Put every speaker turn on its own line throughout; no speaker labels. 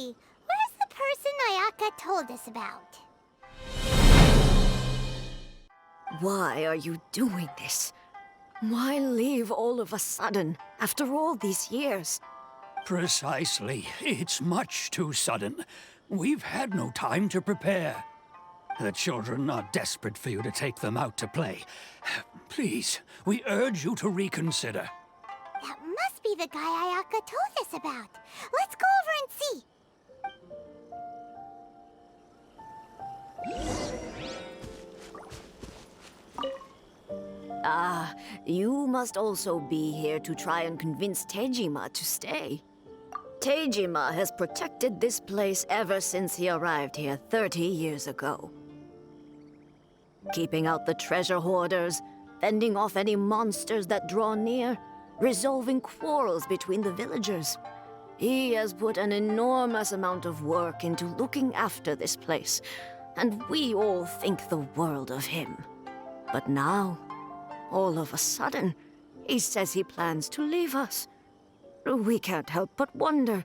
see. Where's the person Ayaka told us about?
Why are you doing this? Why leave all of a sudden, after all these years?
Precisely. It's much too sudden. We've had no time to prepare. The children are desperate for you to take them out to play. Please, we urge you to reconsider.
That must be the guy Ayaka told us about. Let's go over and see.
You must also be here to try and convince Tejima to stay. Tejima has protected this place ever since he arrived here 30 years ago. Keeping out the treasure hoarders, fending off any monsters that draw near, resolving quarrels between the villagers. He has put an enormous amount of work into looking after this place, and we all think the world of him. But now, all of a sudden, he says he plans to leave us. We can't help but wonder,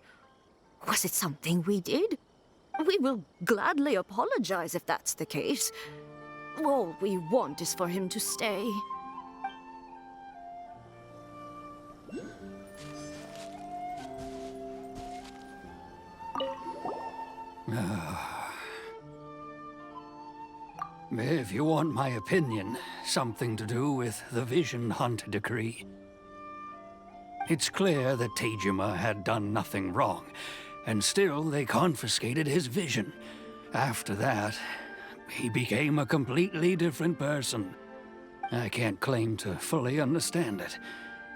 was it something we did? We will gladly apologize if that's the case. All we want is for him to stay.
If you want my opinion, something to do with the Vision Hunt decree. It's clear that Tejima had done nothing wrong, and still they confiscated his vision. After that, he became a completely different person. I can't claim to fully understand it,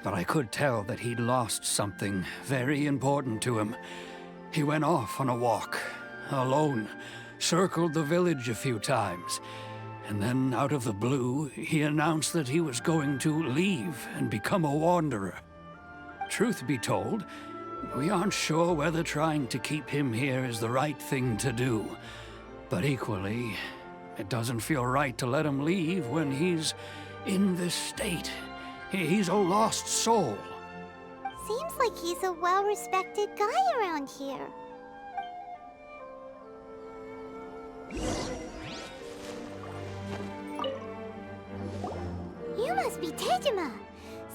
but I could tell that he'd lost something very important to him. He went off on a walk, alone, circled the village a few times, and then out of the blue, he announced that he was going to leave and become a wanderer. Truth be told, we aren't sure whether trying to keep him here is the right thing to do. But equally, it doesn't feel right to let him leave when he's in this state. He's a lost soul.
Seems like he's a well-respected guy around here. You must be Tejima.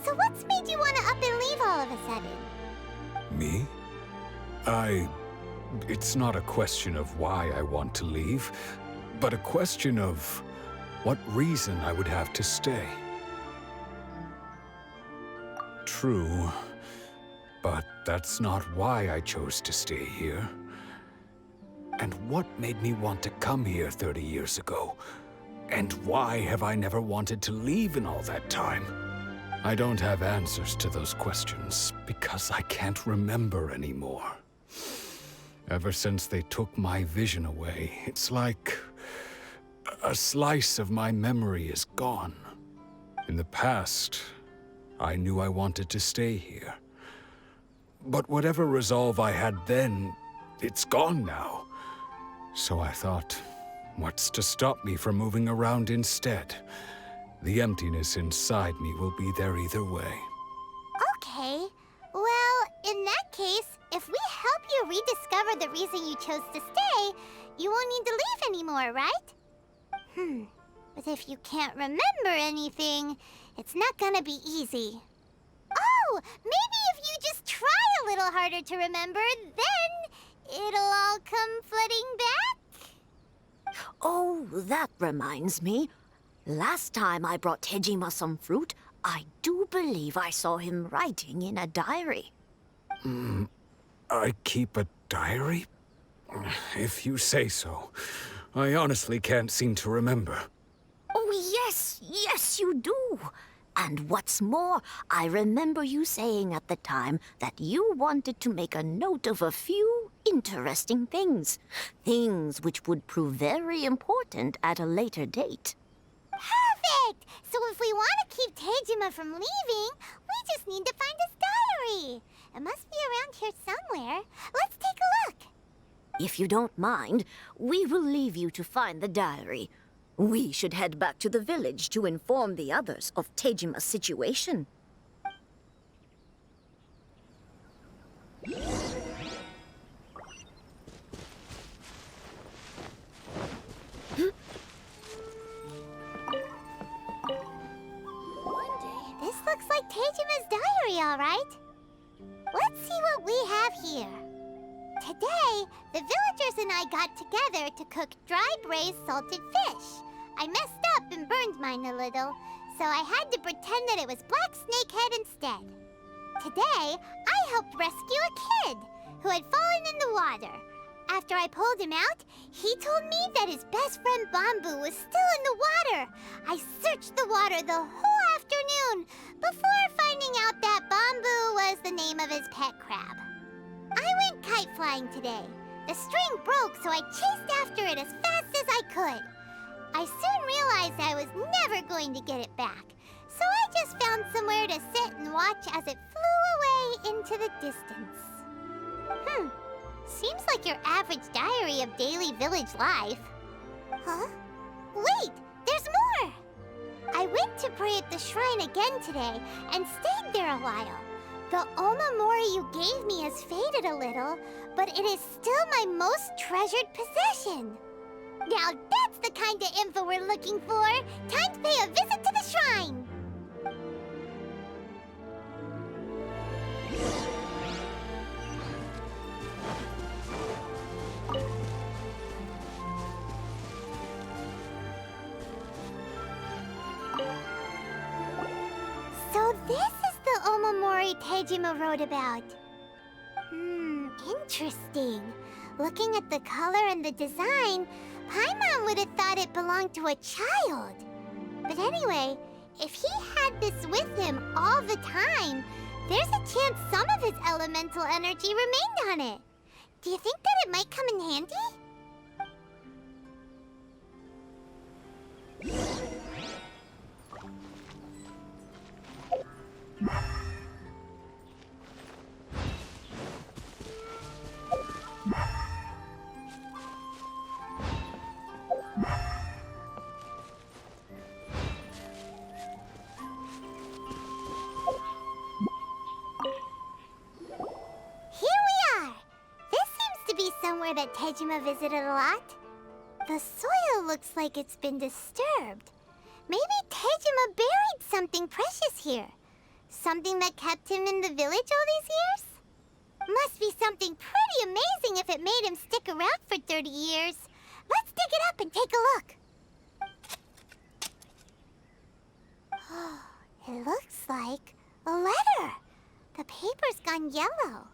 So what's made you want to up and leave all of a sudden?
Me? It's not a question of why I want to leave, but a question of what reason I would have to stay. True, but that's not why I chose to stay here. And what made me want to come here 30 years ago? And why have I never wanted to leave in all that time? I don't have answers to those questions, because I can't remember anymore. Ever since they took my vision away, it's like a slice of my memory is gone. In the past, I knew I wanted to stay here. But whatever resolve I had then, it's gone now. So I thought, what's to stop me from moving around instead? The emptiness inside me will be there either way.
Okay. Well, in that case, if we help you rediscover the reason you chose to stay, you won't need to leave anymore, right? But if you can't remember anything, it's not gonna be easy. Oh, maybe if you just try a little harder to remember, then it'll all come flooding back?
Oh, that reminds me. Last time I brought Tejima some fruit, I do believe I saw him writing in a diary.
I keep a diary? If you say so. I honestly can't seem to remember.
Oh, yes, you do. And what's more, I remember you saying at the time that you wanted to make a note of a few interesting things. Things which would prove very important at a later date.
Perfect! So if we want to keep Tejima from leaving, we just need to find his diary. It must be around here somewhere. Let's take a look.
If you don't mind, we will leave you to find the diary. We should head back to the village to inform the others of Tejima's situation.
The villagers and I got together to cook dry braised salted fish. I messed up and burned mine a little, so I had to pretend that it was black snakehead instead. Today, I helped rescue a kid who had fallen in the water. After I pulled him out, he told me that his best friend Bamboo was still in the water. I searched the water the whole afternoon before finding out that Bamboo was the name of his pet crab. I went kite flying today. The string broke, so I chased after it as fast as I could. I soon realized I was never going to get it back, so I just found somewhere to sit and watch as it flew away into the distance. Seems like your average diary of daily village life. Huh? Wait, there's more! I went to pray at the shrine again today and stayed there a while. The Omamori you gave me has faded a little, but it is still my most treasured possession. Now that's the kind of info we're looking for. Time to pay a visit to the shrine. So this is the Omamori Tejima wrote about. Interesting. Looking at the color and the design, Paimon would have thought it belonged to a child. But anyway, if he had this with him all the time, there's a chance some of his elemental energy remained on it. Do you think that it might come in handy? Somewhere that Tejima visited a lot. The soil looks like it's been disturbed. Maybe Tejima buried something precious here. Something that kept him in the village all these years? Must be something pretty amazing if it made him stick around for 30 years. Let's dig it up and take a look. It looks like a letter. The paper's gone yellow.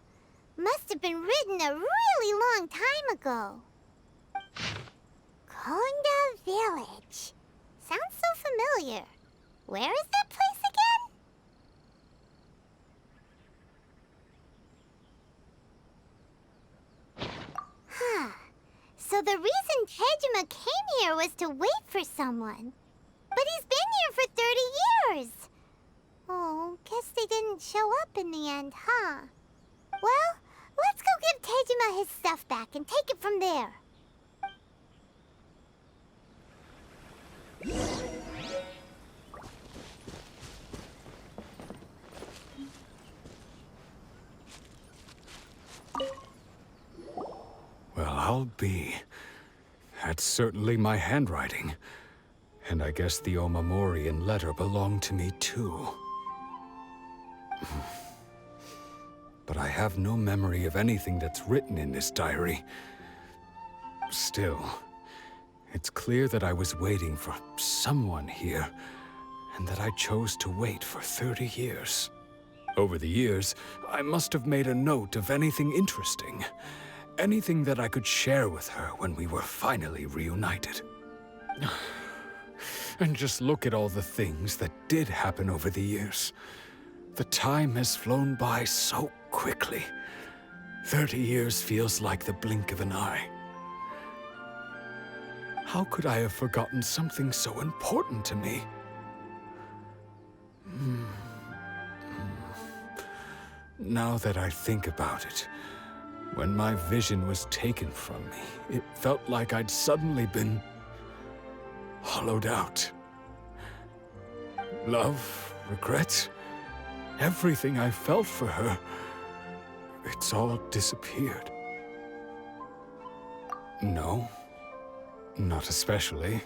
Must have been written a really long time ago. Konda Village. Sounds so familiar. Where is that place again? So the reason Tejima came here was to wait for someone. But he's been here for 30 years. Oh, guess they didn't show up in the end, huh? Well, let's go give Tejima his stuff back and take it from there.
Well, I'll be. That's certainly my handwriting. And I guess the Omamorian letter belonged to me too. But I have no memory of anything that's written in this diary. Still, it's clear that I was waiting for someone here, and that I chose to wait for 30 years. Over the years, I must have made a note of anything interesting. Anything that I could share with her when we were finally reunited. And just look at all the things that did happen over the years. The time has flown by so quickly. 30 years feels like the blink of an eye. How could I have forgotten something so important to me? Now that I think about it, when my vision was taken from me, it felt like I'd suddenly been hollowed out. Love, regret, everything I felt for her, it's all disappeared. No, not especially.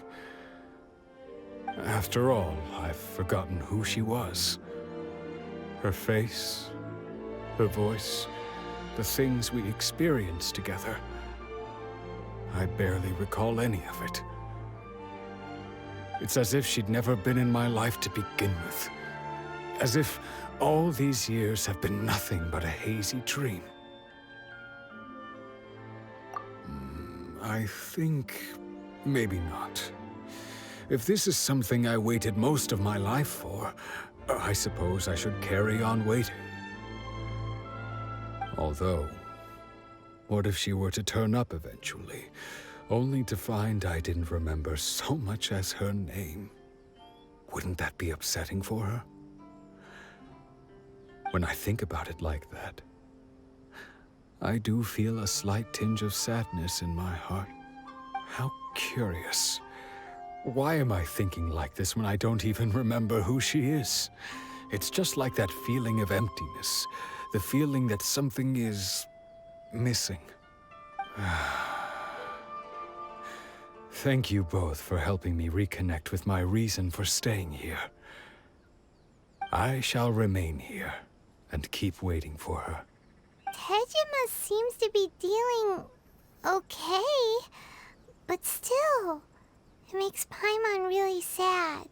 After all, I've forgotten who she was. Her face, her voice, the things we experienced together. I barely recall any of it. It's as if she'd never been in my life to begin with. As if all these years have been nothing but a hazy dream. I think maybe not. If this is something I waited most of my life for, I suppose I should carry on waiting. Although, what if she were to turn up eventually, only to find I didn't remember so much as her name? Wouldn't that be upsetting for her? When I think about it like that, I do feel a slight tinge of sadness in my heart. How curious. Why am I thinking like this when I don't even remember who she is? It's just like that feeling of emptiness, the feeling that something is missing. Thank you both for helping me reconnect with my reason for staying here. I shall remain here and keep waiting for her.
Tejima seems to be dealing okay, but still, it makes Paimon really sad.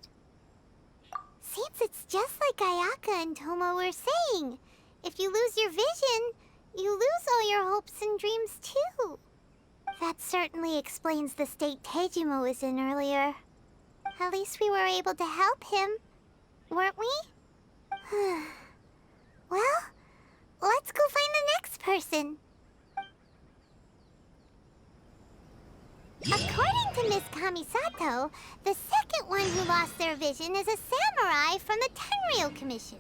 Seems it's just like Ayaka and Tomo were saying. If you lose your vision, you lose all your hopes and dreams too. That certainly explains the state Tejima was in earlier. At least we were able to help him, weren't we? Well, let's go find the next person. According to Miss Kamisato, the second one who lost their vision is a samurai from the Tenryou Commission.